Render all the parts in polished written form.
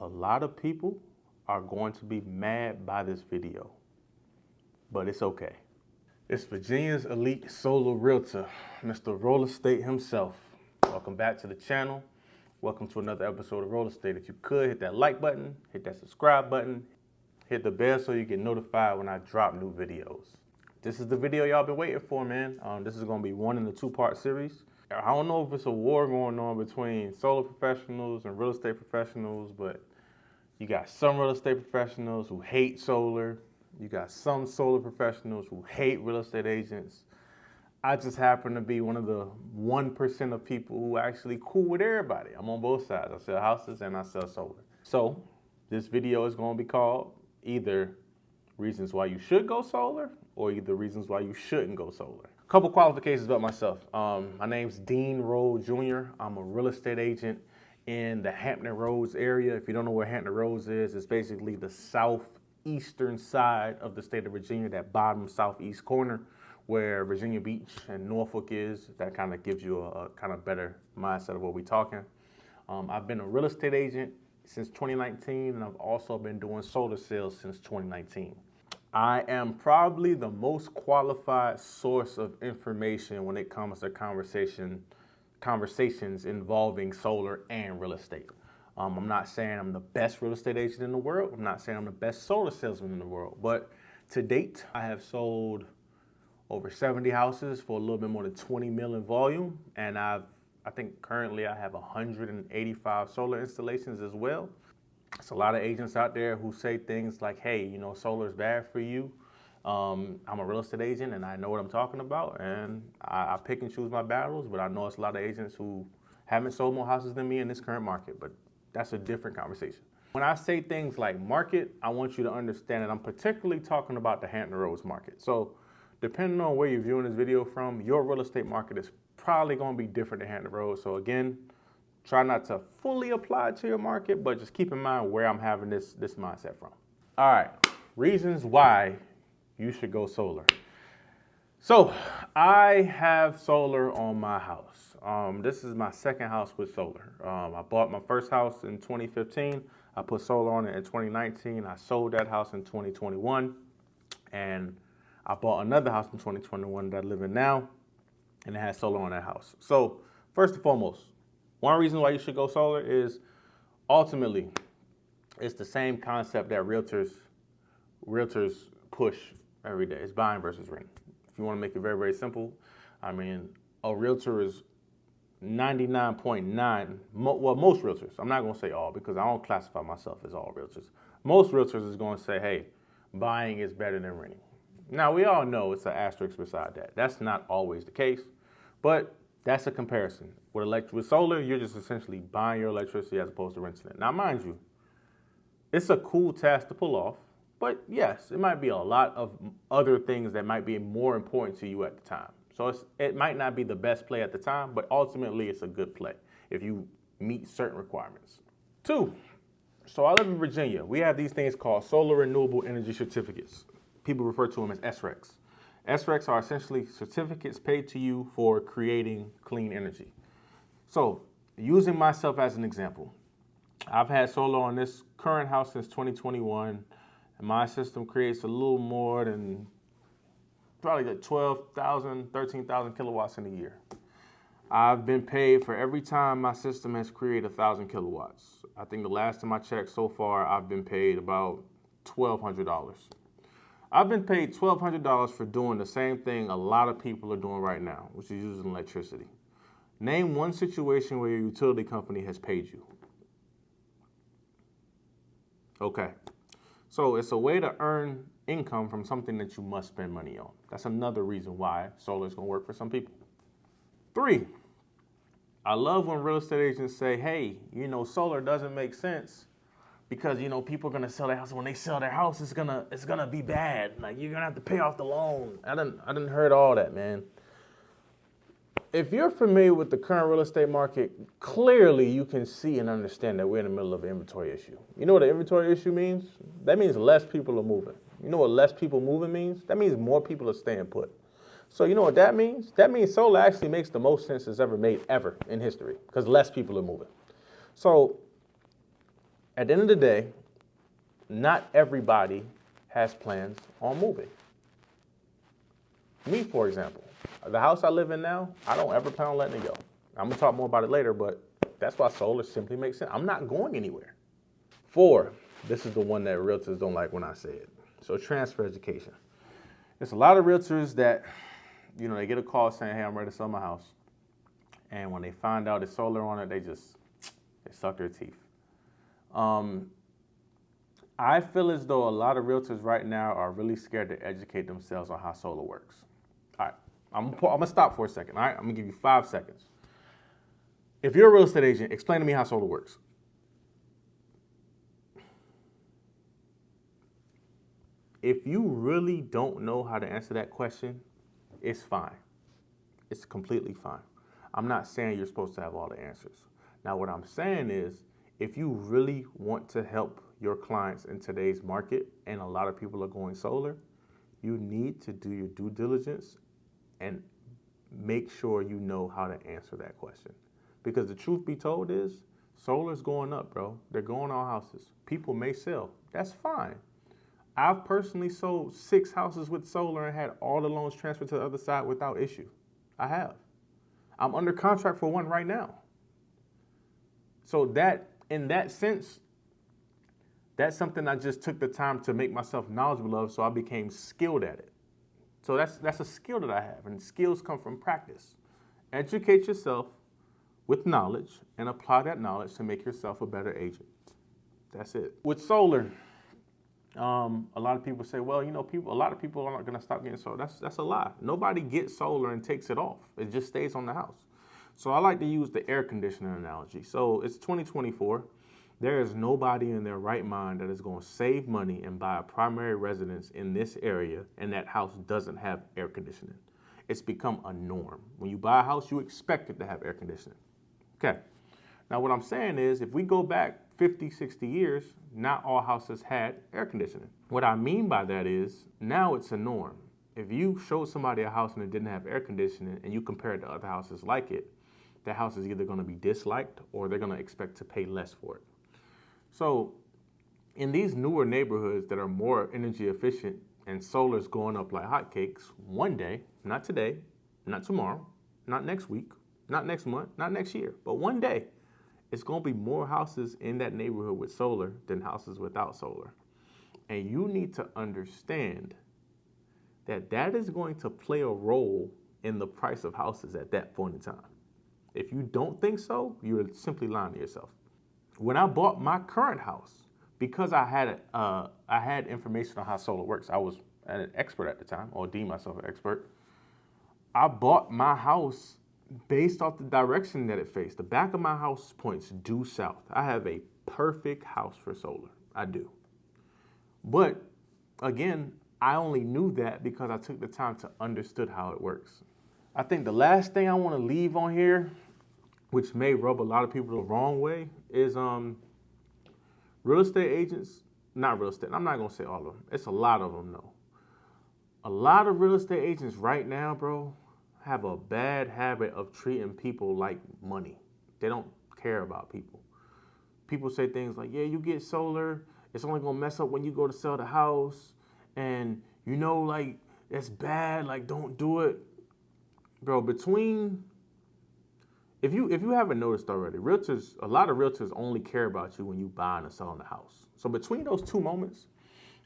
A lot of people are going to be mad by this video, but it's okay. It's Virginia's elite solar realtor, Mr. Real Estate himself. Welcome back to the channel. Welcome to another episode of Real Estate. If you could, hit that like button, hit that subscribe button, hit the bell so you get notified when I drop new videos. This is the video y'all been waiting for, man. This is gonna be one in a two-part series. I don't know if it's a war going on between solar professionals and real estate professionals, but you got some real estate professionals who hate solar. You got some solar professionals who hate real estate agents. I just happen to be one of the 1% of people who actually cool with everybody. I'm on both sides. I sell houses and I sell solar. So this video is going to be called either reasons why you should go solar or either reasons why you shouldn't go solar. A couple qualifications about myself. My name's Dean Rhodes Jr. I'm a real estate agent in the Hampton Roads area. If you don't know where Hampton Roads is, it's basically the southeastern side of the state of Virginia, that bottom southeast corner where Virginia Beach and Norfolk is. That kind of gives you a kind of better mindset of what we're talking. I've been a real estate agent since 2019, and I've also been doing solar sales since 2019. I am probably the most qualified source of information when it comes to conversations involving solar and real estate. I'm not saying I'm the best real estate agent in the world. I'm not saying I'm the best solar salesman in the world. But to date, I have sold over 70 houses for a little bit more than 20 mil in volume. And I think currently I have 185 solar installations as well. It's a lot of agents out there who say things like, hey, you know, solar is bad for you. I'm a real estate agent and I know what I'm talking about, and I pick and choose my battles, but I know it's a lot of agents who haven't sold more houses than me in this current market, but that's a different conversation. When I say things like market, I want you to understand that I'm particularly talking about the Hampton Roads market. So depending on where you're viewing this video from, your real estate market is probably going to be different than Hampton Roads. So again, try not to fully apply it to your market, but just keep in mind where I'm having this mindset from. All right, reasons why you should go solar. So I have solar on my house. This is my second house with solar. I bought my first house in 2015. I put solar on it in 2019. I sold that house in 2021. And I bought another house in 2021 that I live in now, and it has solar on that house. So first and foremost, one reason why you should go solar is ultimately it's the same concept that realtors push every day. It's buying versus renting. If you want to make it very, very simple, I mean, a realtor is 99.9, well, most realtors, I'm not going to say all because I don't classify myself as all realtors. Most realtors is going to say, hey, buying is better than renting. Now, we all know it's an asterisk beside that. That's not always the case, but that's a comparison. With solar, you're just essentially buying your electricity as opposed to renting it. Now, mind you, it's a cool task to pull off, but yes, it might be a lot of other things that might be more important to you at the time. So it might not be the best play at the time, but ultimately it's a good play if you meet certain requirements. 2, so I live in Virginia. We have these things called solar renewable energy certificates. People refer to them as SRECs. SRECs are essentially certificates paid to you for creating clean energy. So using myself as an example, I've had solar on this current house since 2021, and my system creates a little more than probably like 12,000, 13,000 kilowatts in a year. I've been paid for every time my system has created 1,000 kilowatts. I think the last time I checked so far, I've been paid about $1,200. I've been paid $1,200 for doing the same thing a lot of people are doing right now, which is using electricity. Name one situation where your utility company has paid you. Okay. So it's a way to earn income from something that you must spend money on. That's another reason why solar is going to work for some people. 3, I love when real estate agents say, hey, you know, solar doesn't make sense because, you know, people are going to sell their house. When they sell their house, it's gonna be bad. Like, you're going to have to pay off the loan. I didn't heard all that, man. If you're familiar with the current real estate market, clearly you can see and understand that we're in the middle of an inventory issue. You know what an inventory issue means? That means less people are moving. You know what less people moving means? That means more people are staying put. So you know what that means? That means solar actually makes the most sense it's ever made ever in history because less people are moving. So At the end of the day, not everybody has plans on moving. Me, for example, the house I live in now, I don't ever plan on letting it go. I'm gonna talk more about it later, but that's why solar simply makes sense. I'm not going anywhere. 4, this is the one that realtors don't like when I say it. So transfer education. There's a lot of realtors that, they get a call saying, hey, I'm ready to sell my house. And when they find out it's solar on it, they suck their teeth. I feel as though a lot of realtors right now are really scared to educate themselves on how solar works. All right, I'm gonna stop for a second. All right, I'm gonna give you 5 seconds. If you're a real estate agent, explain to me how solar works. If you really don't know how to answer that question, it's fine. It's completely fine. I'm not saying you're supposed to have all the answers. Now, what I'm saying is, if you really want to help your clients in today's market, and a lot of people are going solar, you need to do your due diligence and make sure you know how to answer that question. Because the truth be told is, solar's going up, bro. They're going on houses. People may sell. That's fine. I've personally sold 6 houses with solar and had all the loans transferred to the other side without issue. I have. I'm under contract for one right now. So that, in that sense, that's something I just took the time to make myself knowledgeable of, so I became skilled at it. So that's a skill that I have, and skills come from practice. Educate yourself with knowledge and apply that knowledge to make yourself a better agent. That's it. With solar, a lot of people say, well, a lot of people aren't going to stop getting solar. That's a lie. Nobody gets solar and takes it off. It just stays on the house. So I like to use the air conditioner analogy. So it's 2024. There is nobody in their right mind that is going to save money and buy a primary residence in this area and that house doesn't have air conditioning. It's become a norm. When you buy a house, you expect it to have air conditioning. Okay. Now what I'm saying is, if we go back 50, 60 years, not all houses had air conditioning. What I mean by that is, now it's a norm. If you showed somebody a house and it didn't have air conditioning and you compare it to other houses like it, that house is either going to be disliked or they're going to expect to pay less for it. So in these newer neighborhoods that are more energy efficient and solar's going up like hotcakes, one day, not today, not tomorrow, not next week, not next month, not next year, but one day, it's going to be more houses in that neighborhood with solar than houses without solar. And you need to understand that that is going to play a role in the price of houses at that point in time. If you don't think so, you're simply lying to yourself. When I bought my current house, because I had information on how solar works, I was an expert at the time, or deemed myself an expert. I bought my house based off the direction that it faced. The back of my house points due south. I have a perfect house for solar. I do. But again, I only knew that because I took the time to understood how it works. I think the last thing I want to leave on here, which may rub a lot of people the wrong way, is real estate agents, not real estate, I'm not going to say all of them. It's a lot of them, though. A lot of real estate agents right now, bro, have a bad habit of treating people like money. They don't care about people. People say things like, yeah, you get solar, it's only going to mess up when you go to sell the house, and it's bad, don't do it. Bro, if you haven't noticed already, a lot of realtors only care about you when you buying or selling the house. So between those 2 moments,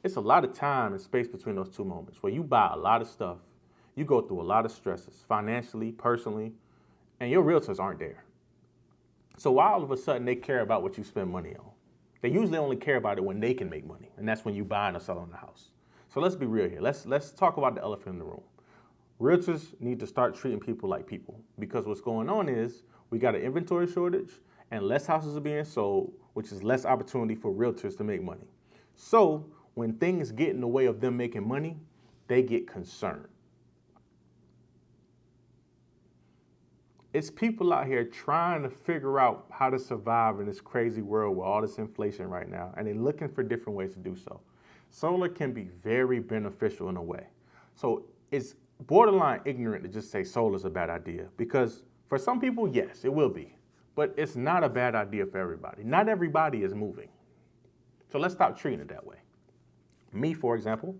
it's a lot of time and space between those 2 moments where you buy a lot of stuff. You go through a lot of stresses, financially, personally, and your realtors aren't there. So why all of a sudden they care about what you spend money on? They usually only care about it when they can make money, and that's when you buying or selling the house. So let's be real here. Let's talk about the elephant in the room. Realtors need to start treating people like people, because what's going on is we got an inventory shortage and less houses are being sold, which is less opportunity for realtors to make money. So when things get in the way of them making money, they get concerned. It's people out here trying to figure out how to survive in this crazy world with all this inflation right now, and they're looking for different ways to do so. Solar can be very beneficial in a way. So it's borderline ignorant to just say solar is a bad idea, because for some people, yes, it will be, but it's not a bad idea for everybody. Not everybody is moving. So let's stop treating it that way. Me, for example,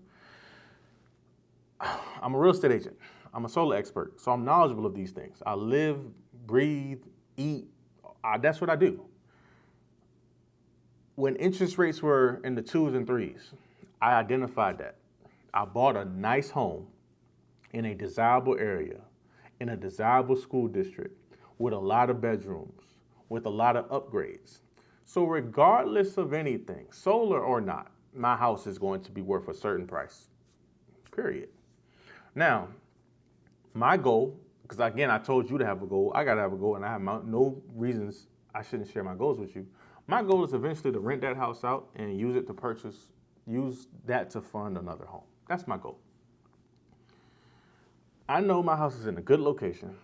I'm a real estate agent. I'm a solar expert, so I'm knowledgeable of these things. I live, breathe, eat. That's what I do. When interest rates were in the 2s and 3s, I identified that. I bought a nice home in a desirable area, in a desirable school district, with a lot of bedrooms, with a lot of upgrades. So regardless of anything, solar or not, my house is going to be worth a certain price, period. Now, my goal, because again, I told you to have a goal, I gotta have a goal, and I have no reasons I shouldn't share my goals with you. My goal is eventually to rent that house out and use it to use that to fund another home. That's my goal. I know my house is in a good location,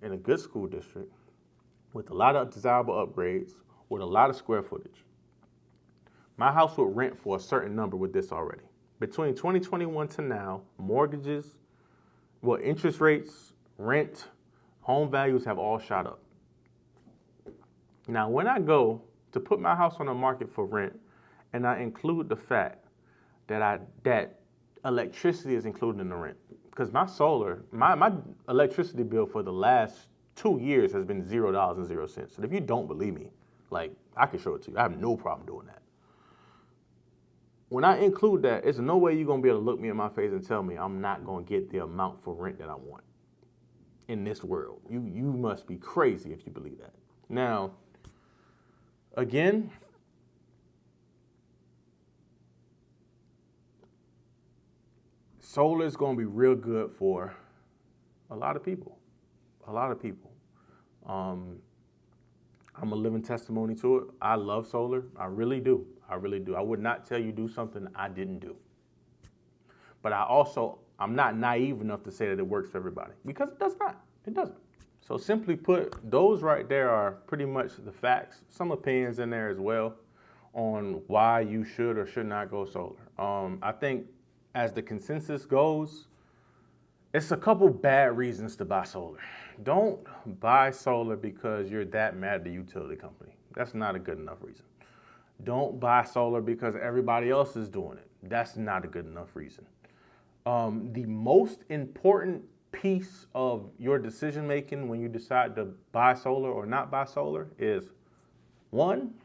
in a good school district, with a lot of desirable upgrades, with a lot of square footage. My house would rent for a certain number with this already. Between 2021 to now, mortgages, interest rates, rent, home values have all shot up. Now, when I go to put my house on the market for rent, and I include the fact that electricity is included in the rent, because my electricity bill for the last 2 years has been $0.00. And if you don't believe me, like, I can show it to you. I have no problem doing that. When I include that, there's no way you're going to be able to look me in my face and tell me I'm not going to get the amount for rent that I want in this world. You must be crazy if you believe that. Now, again, solar is going to be real good for a lot of people. A lot of people. I'm a living testimony to it. I love solar. I really do. I really do. I would not tell you do something I didn't do. But I'm not naive enough to say that it works for everybody, because it does not. It doesn't. So simply put, those right there are pretty much the facts. Some opinions in there as well on why you should or should not go solar. I think as the consensus goes, it's a couple bad reasons to buy solar. Don't buy solar because you're that mad at the utility company. That's not a good enough reason. Don't buy solar because everybody else is doing it. That's not a good enough reason. The most important piece of your decision making when you decide to buy solar or not buy solar is, one,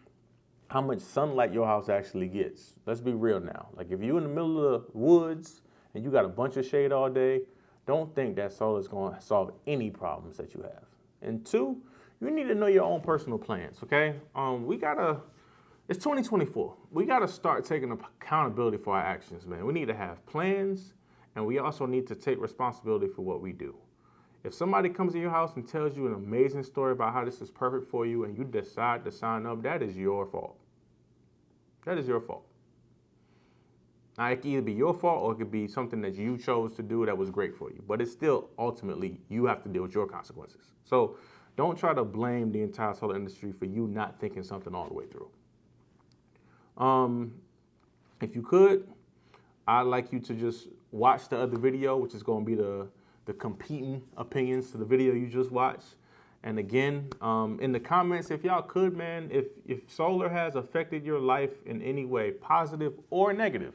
how much sunlight your house actually gets. Let's be real now. Like, if you're in the middle of the woods and you got a bunch of shade all day, don't think that solar is going to solve any problems that you have. And two, you need to know your own personal plans, okay? It's 2024. We got to start taking accountability for our actions, man. We need to have plans, and we also need to take responsibility for what we do. If somebody comes in your house and tells you an amazing story about how this is perfect for you and you decide to sign up, that is your fault. That is your fault. Now, it can either be your fault or it could be something that you chose to do that was great for you. But it's still, ultimately, you have to deal with your consequences. So don't try to blame the entire solar industry for you not thinking something all the way through. If you could, I'd like you to just watch the other video, which is going to be the competing opinions to the video you just watched. And again, in the comments, if y'all could, man, if solar has affected your life in any way, positive or negative,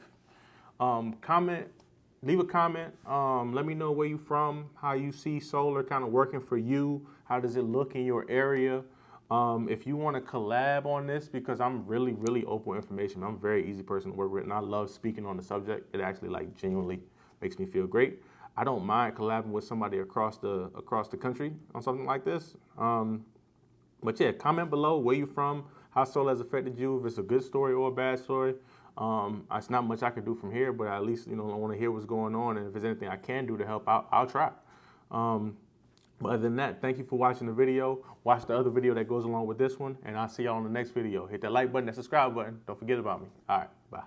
leave a comment. Let me know where you're from, how you see solar kind of working for you. How does it look in your area? If you want to collab on this, because I'm really, really open with information. I'm a very easy person to work with, and I love speaking on the subject. It actually, like, genuinely makes me feel great. I don't mind collabing with somebody across the country on something like this. But yeah, comment below where you're from, how solar has affected you, if it's a good story or a bad story. It's not much I can do from here, but at least, I want to hear what's going on, and if there's anything I can do to help out, I'll try. But other than that, thank you for watching the video. Watch the other video that goes along with this one, and I'll see y'all on the next video. Hit that like button, that subscribe button. Don't forget about me. All right, bye.